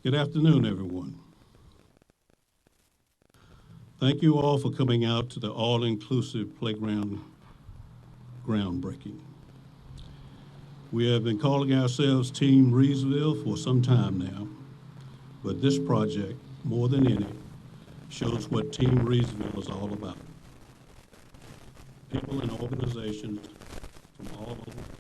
Good afternoon, everyone. Thank you all for coming out to the all-inclusive playground groundbreaking. We have been calling ourselves Team Reedsville for some time now, but this project, more than any, shows what Team Reedsville is all about. People and organizations from all over the community.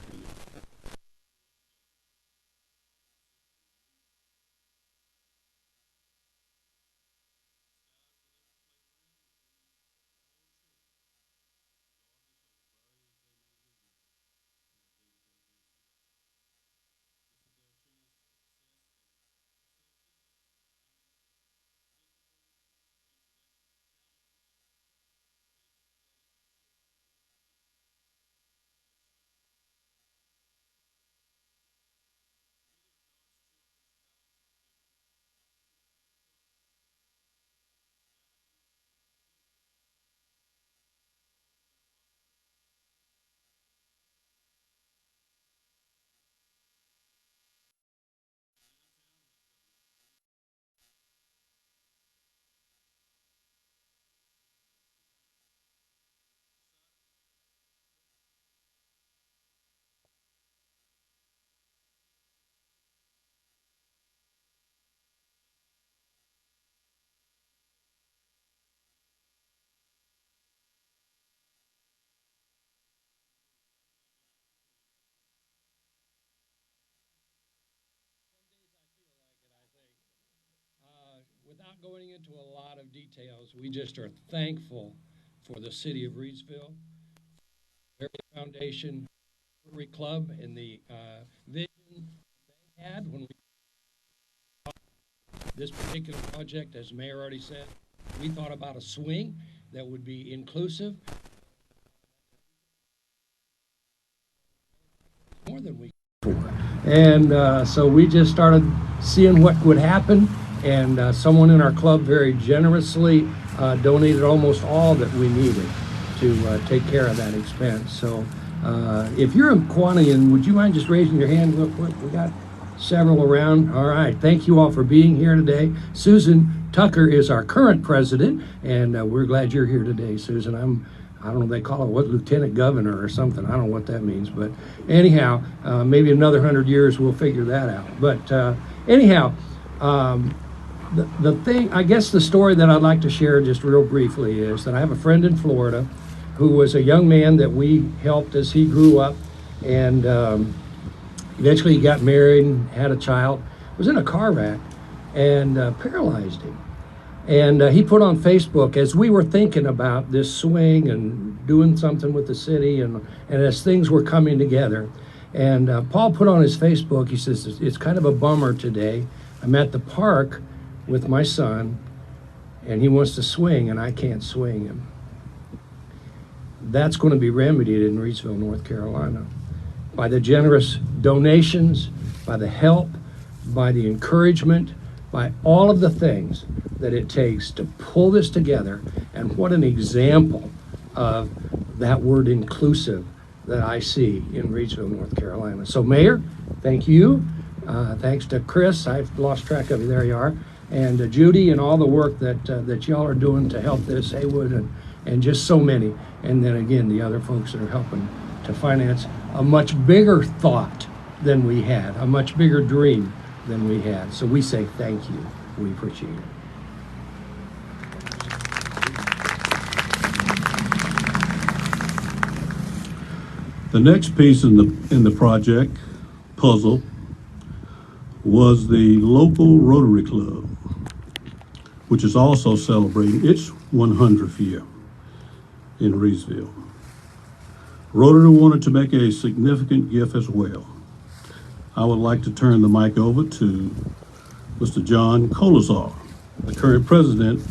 Without going into a lot of details, we just are thankful for the city of Reedsville, their foundation, Rotary Club, and the vision they had when we this particular project, as the mayor already said, we thought about a swing that would be inclusive, more than we and so we just started seeing what would happen, and someone in our club very generously donated almost all that we needed to take care of that expense. So if you're a Quantian, would you mind just raising your hand real quick? We got several around. All right, thank you all for being here today. Susan Tucker is our current president, and we're glad you're here today, Susan. I don't know, they call it what, lieutenant governor or something. I don't know what that means, but anyhow, maybe another 100 years we'll figure that out. But anyhow, the thing, I guess the story that I'd like to share just real briefly is that I have a friend in Florida who was a young man that we helped as he grew up, and eventually he got married and had a child, was in a car wreck and paralyzed him. And he put on Facebook, as we were thinking about this swing and doing something with the city, and as things were coming together. And Paul put on his Facebook, he says, it's kind of a bummer today. I'm at the park with my son, and he wants to swing, and I can't swing him. That's going to be remedied in Reedsville, North Carolina, by the generous donations, by the help, by the encouragement, by all of the things that it takes to pull this together. And what an example of that word inclusive that I see in Reedsville, North Carolina. So Mayor, thank you. Thanks to Chris, I've lost track of you, there you are, and Judy, and all the work that y'all are doing to help this, Haywood, and just so many. And then again, the other folks that are helping to finance a much bigger thought than we had, a much bigger dream than we had. So we say thank you. We appreciate it. The next piece in the project puzzle was the local Rotary Club, which is also celebrating its 100th year in Reedsville. Rotary wanted to make a significant gift as well. I would like to turn the mic over to Mr. John Colazar, the current president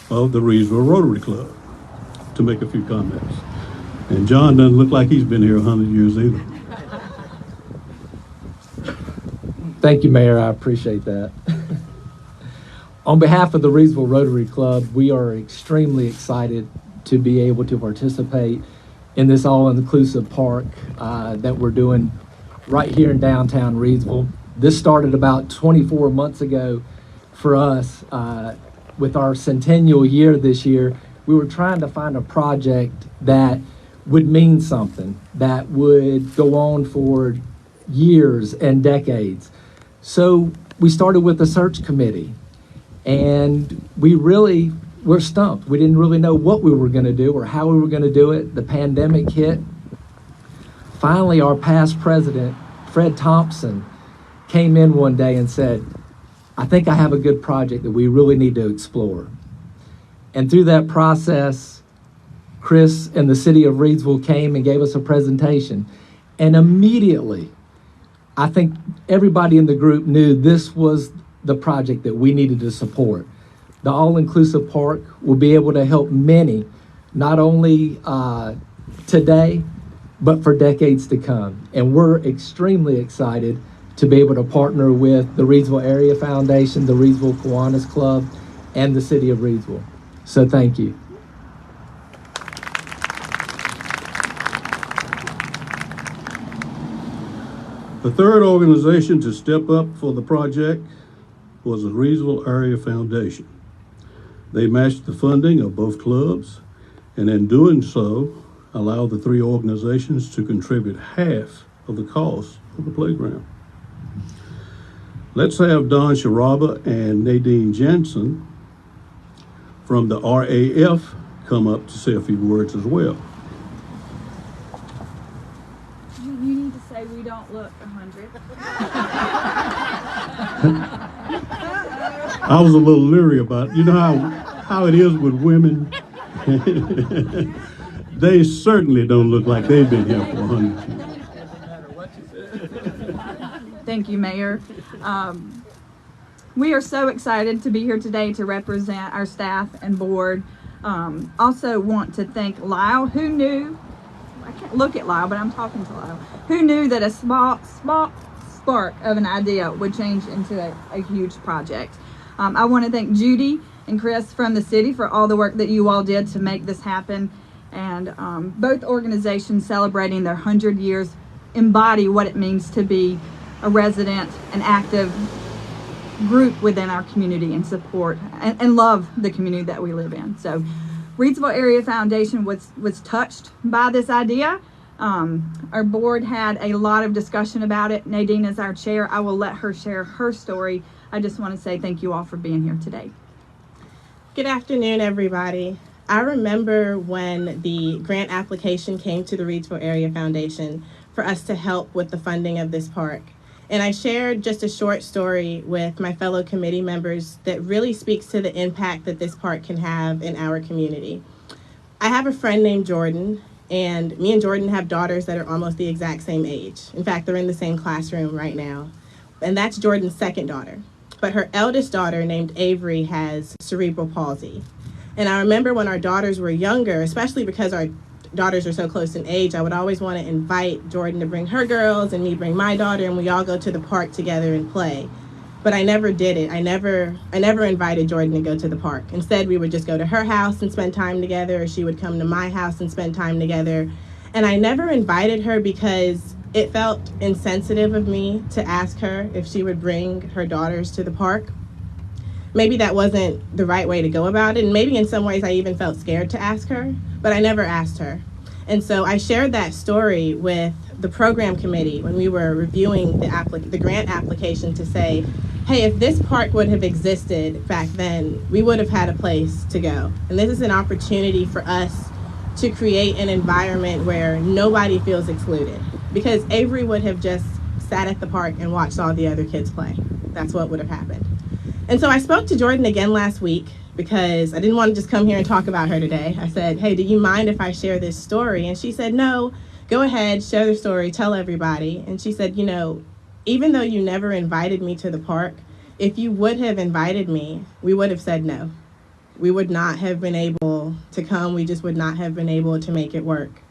of the Reedsville Rotary Club, to make a few comments. And John doesn't look like he's been here 100 years either. Thank you, Mayor. I appreciate that. On behalf of the Reedsville Rotary Club, we are extremely excited to be able to participate in this all-inclusive park that we're doing right here in downtown Reedsville. This started about 24 months ago for us. With our centennial year this year, we were trying to find a project that would mean something, that would go on for years and decades. So we started with a search committee, and we're stumped. We didn't really know what we were going to do or how we were going to do it. The pandemic hit. Finally, our past president, Fred Thompson, came in one day and said, I think I have a good project that we really need to explore. And through that process, Chris and the city of Reidsville came and gave us a presentation. And immediately, I think everybody in the group knew this was the project that we needed to support. The all-inclusive park will be able to help many, not only today, but for decades to come. And we're extremely excited to be able to partner with the Reidsville Area Foundation, the Reidsville Kiwanis Club, and the city of Reidsville. So thank you. The third organization to step up for the project was the Reidsville Area Foundation. They matched the funding of both clubs, and in doing so, allowed the three organizations to contribute half of the cost of the playground. Let's have Don Sharaba and Nadine Jensen from the RAF come up to say a few words as well. You need to say we don't look 100. I was a little leery about, you know how it is with women. They certainly don't look like they've been here for 100 years. Thank you, Mayor. We are so excited to be here today to represent our staff and board. Also want to thank Lyle, who knew, I can't look at Lyle, but I'm talking to Lyle, who knew that a small spark of an idea would change into a huge project. I want to thank Judy and Chris from the city for all the work that you all did to make this happen. And both organizations celebrating their 100 years embody what it means to be a resident, an active group within our community, and support and love the community that we live in. So Reidsville Area Foundation was touched by this idea. Our board had a lot of discussion about it. Nadine is our chair. I will let her share her story. I just want to say thank you all for being here today. Good afternoon, everybody. I remember when the grant application came to the Reidsville Area Foundation for us to help with the funding of this park. And I shared just a short story with my fellow committee members that really speaks to the impact that this park can have in our community. I have a friend named Jordan, and me and Jordan have daughters that are almost the exact same age. In fact, they're in the same classroom right now. And that's Jordan's second daughter. But her eldest daughter, named Avery, has cerebral palsy. And I remember when our daughters were younger, especially because our daughters are so close in age, I would always want to invite Jordan to bring her girls and me bring my daughter, and we all go to the park together and play. But I never did it. I never invited Jordan to go to the park. Instead, we would just go to her house and spend time together, or she would come to my house and spend time together. And I never invited her because it felt insensitive of me to ask her if she would bring her daughters to the park. Maybe that wasn't the right way to go about it, and maybe in some ways I even felt scared to ask her, but I never asked her. And so I shared that story with the program committee when we were reviewing the grant application to say, hey, if this park would have existed back then, we would have had a place to go. And this is an opportunity for us to create an environment where nobody feels excluded, because Avery would have just sat at the park and watched all the other kids play. That's what would have happened. And so I spoke to Jordan again last week because I didn't want to just come here and talk about her today. I said, hey, do you mind if I share this story? And she said, no, go ahead, share the story, tell everybody. And she said, you know, even though you never invited me to the park, if you would have invited me, we would have said no. We would not have been able to come. We just would not have been able to make it work.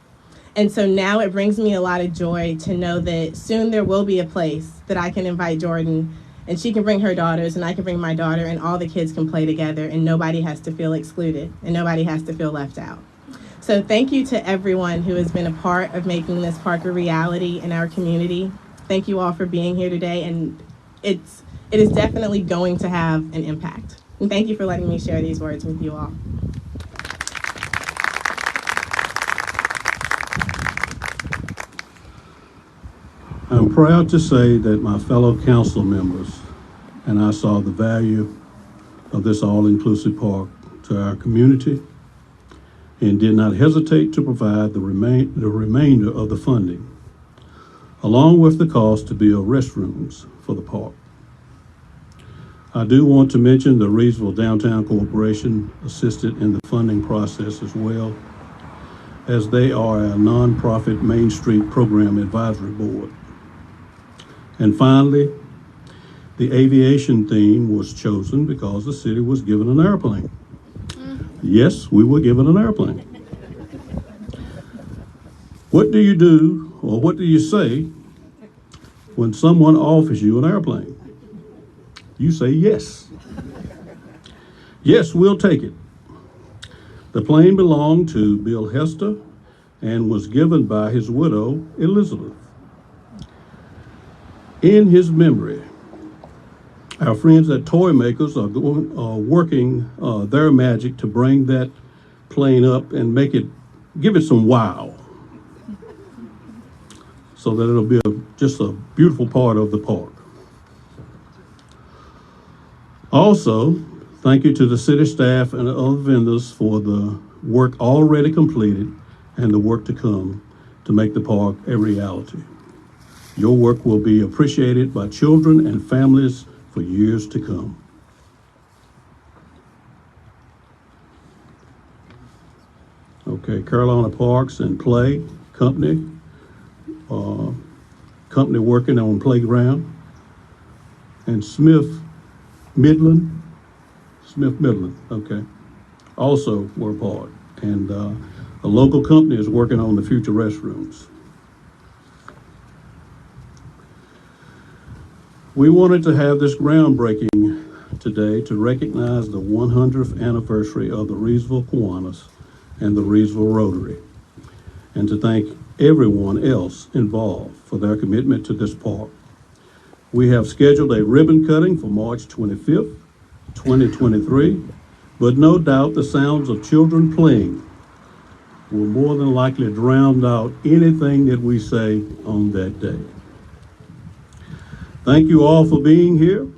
And so now it brings me a lot of joy to know that soon there will be a place that I can invite Jordan, and she can bring her daughters and I can bring my daughter, and all the kids can play together, and nobody has to feel excluded and nobody has to feel left out. So thank you to everyone who has been a part of making this park a reality in our community. Thank you all for being here today, and it is definitely going to have an impact. And thank you for letting me share these words with you all. I'm proud to say that my fellow council members and I saw the value of this all-inclusive park to our community and did not hesitate to provide the remainder of the funding, along with the cost to build restrooms for the park. I do want to mention the Reedsville Downtown Corporation assisted in the funding process as well, as they are a nonprofit Main Street Program Advisory Board. And finally, the aviation theme was chosen because the city was given an airplane. Yes, we were given an airplane. What do you do, or what do you say when someone offers you an airplane? You say yes. Yes, we'll take it. The plane belonged to Bill Hester and was given by his widow, Elizabeth. In his memory, our friends at Toy Makers are working their magic to bring that plane up and give it some wow, so that it'll be just a beautiful part of the park. Also, thank you to the city staff and other vendors for the work already completed and the work to come to make the park a reality. Your work will be appreciated by children and families for years to come. Okay, Carolina Parks and Play Company, company working on playground, and Smith Midland, okay, also were part. And a local company is working on the future restrooms. We wanted to have this groundbreaking today to recognize the 100th anniversary of the Reedsville Kiwanis and the Reedsville Rotary, and to thank everyone else involved for their commitment to this park. We have scheduled a ribbon cutting for March 25th, 2023, but no doubt the sounds of children playing will more than likely drown out anything that we say on that day. Thank you all for being here.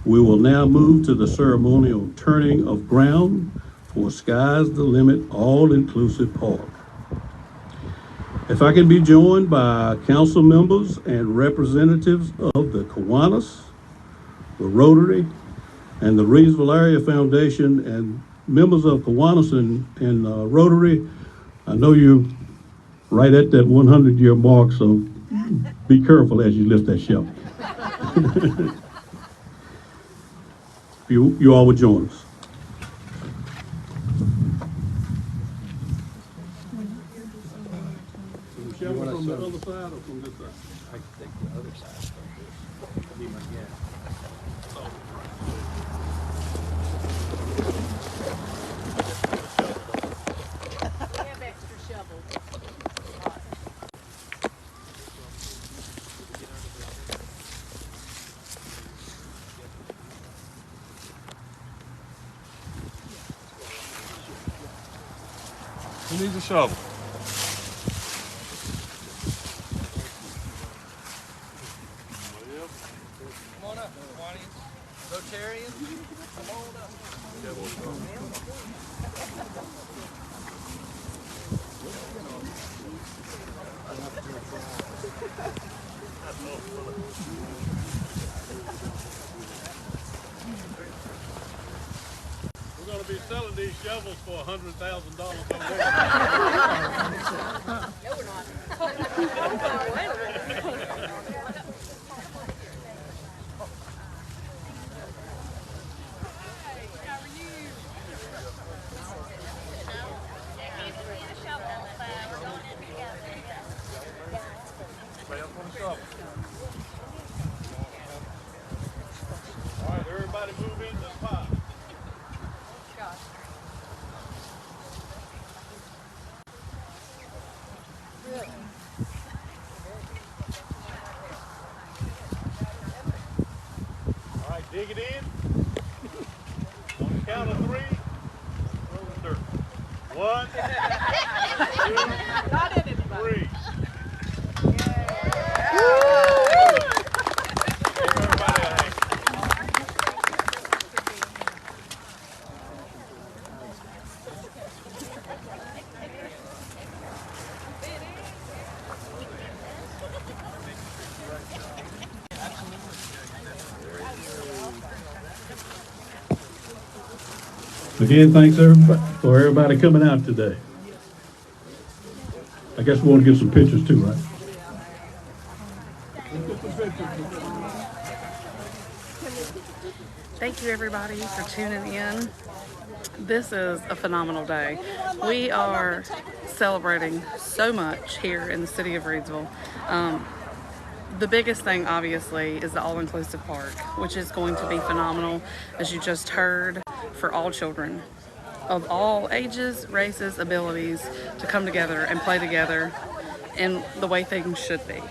We will now move to the ceremonial turning of ground for Sky's the Limit All-Inclusive Park. If I can be joined by council members and representatives of the Kiwanis, the Rotary, and the Reedsville Area Foundation, and members of Kiwanis and Rotary, I know you're right at that 100-year mark, so be careful as you lift that shovel. You all would join us. Shovel from the other side or from this side? I can take the other side. Be my guest. Who needs a shovel? Come on up, Kiwanis. Rotarians, come on up. We're going to be selling these shovels for $100,000. All right, everybody move in this pot. Take it in. On the count of 3, throw the dirt. 1, 2, 3. Give everybody a hand. Again, thanks for everybody coming out today. I guess we want to get some pictures too, right? Thank you everybody for tuning in. This is a phenomenal day. We are celebrating so much here in the city of Reidsville. The biggest thing obviously is the all-inclusive park, which is going to be phenomenal, as you just heard, for all children of all ages, races, abilities to come together and play together in the way things should be.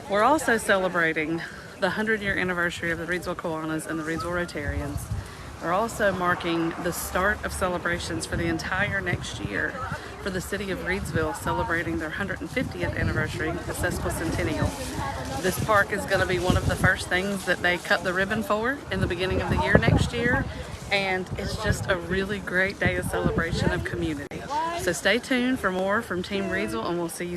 We're also celebrating the 100-year anniversary of the Reidsville Kiwanis and the Reidsville Rotarians. We're also marking the start of celebrations for the entire next year for the city of Reidsville, celebrating their 150th anniversary, the sesquicentennial. This park is going to be one of the first things that they cut the ribbon for in the beginning of the year next year, and it's just a really great day of celebration of community. So stay tuned for more from Team Reidsville, and we'll see you